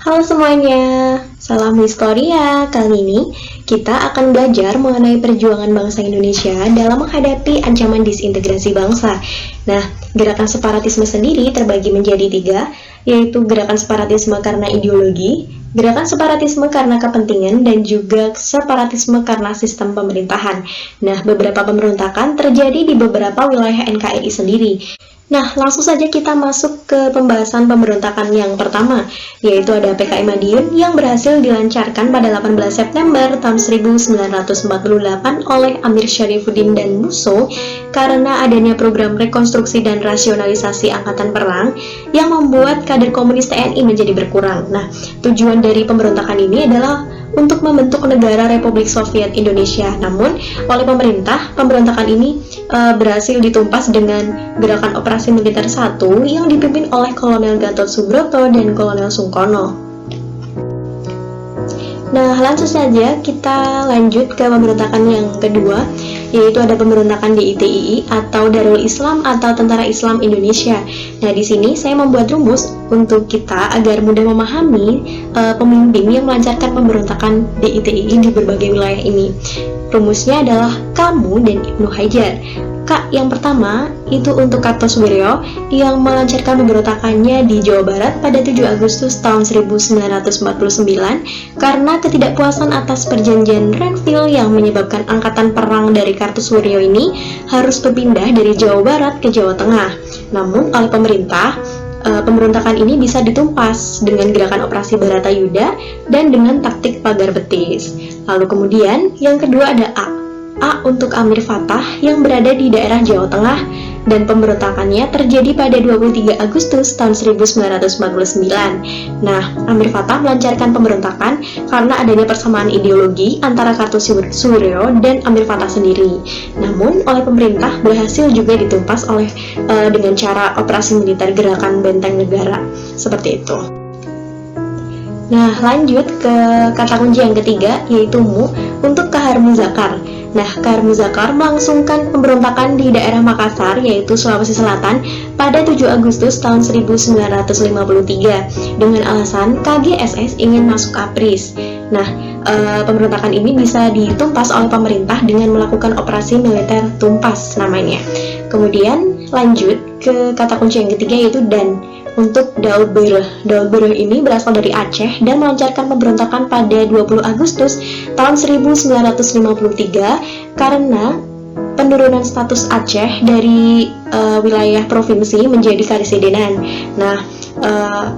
Halo semuanya, salam Historia. Kali ini kita akan belajar mengenai perjuangan bangsa Indonesia dalam menghadapi ancaman disintegrasi bangsa. Nah, gerakan separatisme sendiri terbagi menjadi tiga, yaitu gerakan separatisme karena ideologi, gerakan separatisme karena kepentingan, dan juga separatisme karena sistem pemerintahan. Nah, beberapa pemberontakan terjadi di beberapa wilayah NKRI sendiri. Nah, langsung saja kita masuk ke pembahasan pemberontakan yang pertama, yaitu ada PKI Madiun yang berhasil dilancarkan pada 18 September tahun 1948 oleh Amir Syarifuddin dan Musso karena adanya program rekonstruksi dan rasionalisasi angkatan perang yang membuat kader komunis TNI menjadi berkurang. Nah, tujuan dari pemberontakan ini adalah untuk membentuk negara Republik Soviet Indonesia. Namun, oleh pemerintah, pemberontakan ini berhasil ditumpas dengan gerakan operasi militer 1 yang dipimpin oleh Kolonel Gatot Subroto dan Kolonel Sungkono. Nah, langsung saja kita lanjut ke pemberontakan yang kedua, yaitu ada pemberontakan DITII atau Darul Islam atau Tentara Islam Indonesia. Nah, di sini saya membuat rumus untuk kita agar mudah memahami pemimpin yang melancarkan pemberontakan DITII di berbagai wilayah ini. Rumusnya adalah Kamu dan Ibnu Hajar. Kak yang pertama itu untuk Kartosuwiryo yang melancarkan pemberontakannya di Jawa Barat pada 7 Agustus tahun 1949 karena ketidakpuasan atas perjanjian Renville yang menyebabkan angkatan perang dari Kartosuwiryo ini harus berpindah dari Jawa Barat ke Jawa Tengah. Namun oleh pemerintah, pemberontakan ini bisa ditumpas dengan gerakan operasi Baratayuda dan dengan taktik pagar betis. Lalu kemudian yang kedua ada A untuk Amir Fatah yang berada di daerah Jawa Tengah dan pemberontakannya terjadi pada 23 Agustus tahun 1949. Nah, Amir Fatah melancarkan pemberontakan karena adanya persamaan ideologi antara Kartosuwiryo dan Amir Fatah sendiri. Namun, oleh pemerintah berhasil juga ditumpas dengan cara operasi militer gerakan benteng negara. Seperti itu. Nah, lanjut ke kata kunci yang ketiga, yaitu Mu untuk Kahar Muzakar. Nah, Kahar Muzakar melangsungkan pemberontakan di daerah Makassar, yaitu Sulawesi Selatan, pada 7 Agustus tahun 1953 dengan alasan KGSS ingin masuk APRIS. Nah, pemberontakan ini bisa ditumpas oleh pemerintah dengan melakukan operasi militer tumpas namanya. Kemudian lanjut ke kata kunci yang ketiga, yaitu Dan untuk Daud Bereh. Daud Bereh ini berasal dari Aceh dan melancarkan pemberontakan pada 20 Agustus tahun 1953 karena penurunan status Aceh dari wilayah provinsi menjadi karesidenan. Nah,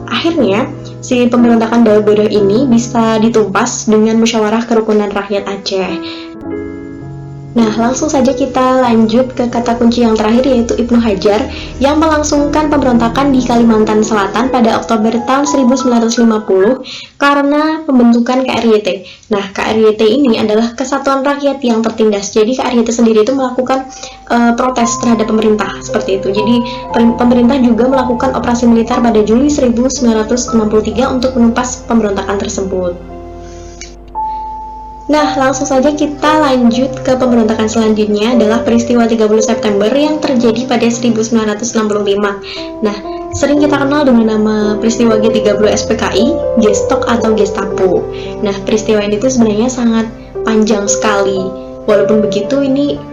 akhirnya si pemberontakan Daud Bereh ini bisa ditumpas dengan musyawarah kerukunan rakyat Aceh. Nah, langsung saja kita lanjut ke kata kunci yang terakhir, yaitu Ibnu Hajar yang melangsungkan pemberontakan di Kalimantan Selatan pada Oktober tahun 1950 karena pembentukan KRYT. Nah, KRYT ini adalah Kesatuan Rakyat yang Tertindas. Jadi KRYT sendiri itu melakukan protes terhadap pemerintah, seperti itu. Jadi pemerintah juga melakukan operasi militer pada Juli 1963 untuk menumpas pemberontakan tersebut. Nah, langsung saja kita lanjut ke pemberontakan selanjutnya adalah peristiwa 30 September yang terjadi pada 1965. Nah, sering kita kenal dengan nama peristiwa G30 SPKI, Gestok atau Gestapo. Nah, peristiwa ini tuh sebenarnya sangat panjang sekali. Walaupun begitu, ini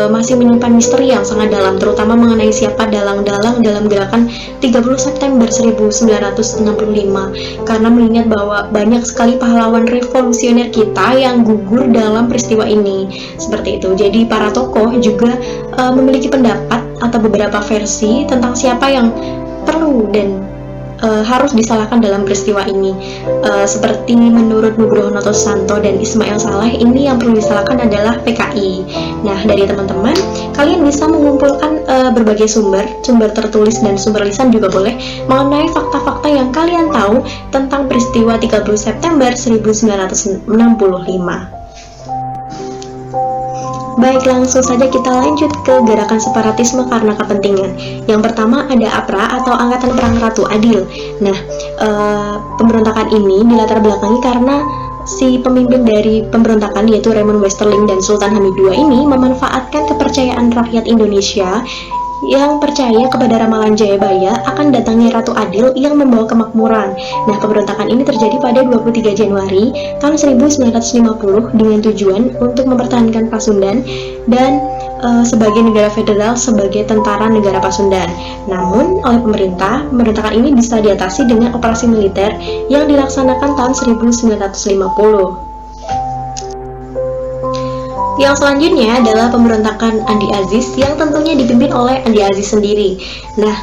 masih menyimpan misteri yang sangat dalam, terutama mengenai siapa dalang-dalang dalam gerakan 30 September 1965, karena mengingat bahwa banyak sekali pahlawan revolusioner kita yang gugur dalam peristiwa ini. Seperti itu. Jadi para tokoh juga memiliki pendapat atau beberapa versi tentang siapa yang perlu dan harus disalahkan dalam peristiwa ini. Seperti menurut Nugroho Notosusanto dan Ismail Saleh, ini yang perlu disalahkan adalah PKI. Nah, dari teman-teman, kalian bisa mengumpulkan berbagai sumber tertulis dan sumber lisan juga boleh, mengenai fakta-fakta yang kalian tahu tentang peristiwa 30 September 1965. Baik, langsung saja kita lanjut ke gerakan separatisme karena kepentingan. Yang pertama ada APRA atau Angkatan Perang Ratu Adil. Nah, pemberontakan ini dilatar belakangi karena si pemimpin dari pemberontakan, yaitu Raymond Westerling dan Sultan Hamid II ini memanfaatkan kepercayaan rakyat Indonesia yang percaya kepada ramalan Jayabaya akan datangnya Ratu Adil yang membawa kemakmuran. Nah, pemberontakan ini terjadi pada 23 Januari tahun 1950 dengan tujuan untuk mempertahankan Pasundan dan sebagai negara federal sebagai tentara negara Pasundan. Namun, oleh pemerintah, pemberontakan ini bisa diatasi dengan operasi militer yang dilaksanakan tahun 1950. Yang selanjutnya adalah pemberontakan Andi Aziz yang tentunya dipimpin oleh Andi Aziz sendiri. Nah,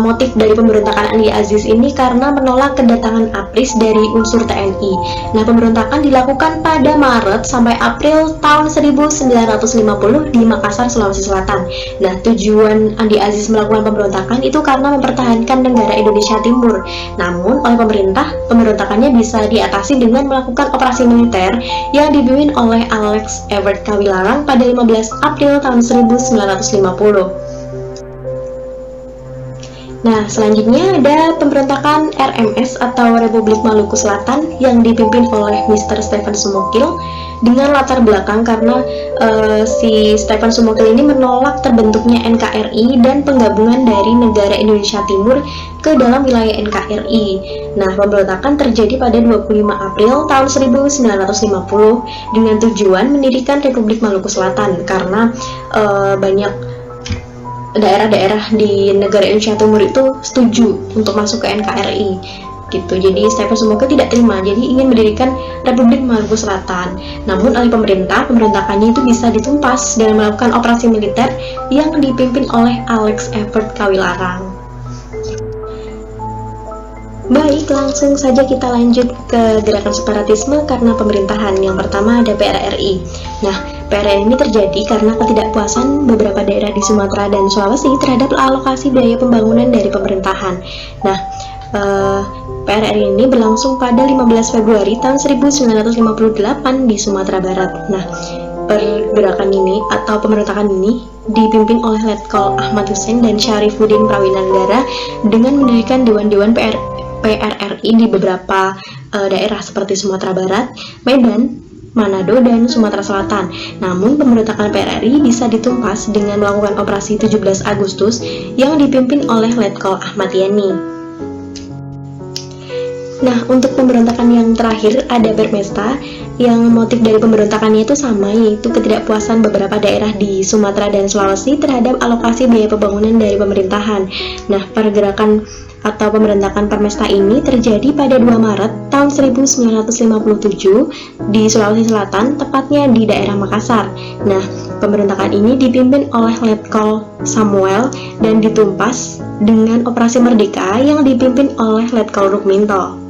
motif dari pemberontakan Andi Aziz ini karena menolak kedatangan APRIS dari unsur TNI. Nah, pemberontakan dilakukan pada Maret sampai April tahun 1950 di Makassar, Sulawesi Selatan. Nah, tujuan Andi Aziz melakukan pemberontakan itu karena mempertahankan negara Indonesia Timur. Namun, oleh pemerintah, pemberontakannya bisa diatasi dengan melakukan operasi militer yang dipimpin oleh Alex Everett Kawilarang pada 15 April tahun 1950. Nah, selanjutnya ada pemberontakan RMS atau Republik Maluku Selatan yang dipimpin oleh Mr. Stephen Sumokil dengan latar belakang karena si Stephen Sumokil ini menolak terbentuknya NKRI dan penggabungan dari negara Indonesia Timur ke dalam wilayah NKRI. Nah, pemberontakan terjadi pada 25 April tahun 1950 dengan tujuan mendirikan Republik Maluku Selatan karena banyak daerah-daerah di negara Indonesia Timur itu setuju untuk masuk ke NKRI gitu. Jadi Stephen Sumokil tidak terima, jadi ingin mendirikan Republik Maluku Selatan. Namun oleh pemerintah, pemberontakannya itu bisa ditumpas dengan melakukan operasi militer yang dipimpin oleh Alex Everett Kawilarang. Baik, langsung saja kita lanjut ke gerakan separatisme karena pemerintahan. Yang pertama ada PRRI. Nah, PRRI ini terjadi karena ketidakpuasan beberapa daerah di Sumatera dan Sulawesi terhadap alokasi biaya pembangunan dari pemerintahan. Nah, PRRI ini berlangsung pada 15 Februari tahun 1958 di Sumatera Barat. Nah, pergerakan ini atau pemberontakan ini dipimpin oleh Letkol Ahmad Hussein dan Syarifuddin Prawinanegara dengan mendirikan dewan-dewan PRRI di beberapa daerah seperti Sumatera Barat, Medan, Manado, dan Sumatera Selatan. Namun, pemberontakan PRRI bisa ditumpas dengan melakukan operasi 17 Agustus yang dipimpin oleh Letkol Ahmad Yani. Nah, untuk pemberontakan yang terakhir ada Permesta yang motif dari pemberontakannya itu sama, yaitu ketidakpuasan beberapa daerah di Sumatera dan Sulawesi terhadap alokasi biaya pembangunan dari pemerintahan. Nah, pergerakan atau pemberontakan Permesta ini terjadi pada 2 Maret tahun 1957 di Sulawesi Selatan, tepatnya di daerah Makassar. Nah, pemberontakan ini dipimpin oleh Letkol Samuel dan ditumpas dengan Operasi Merdeka yang dipimpin oleh Letkol Rukminto.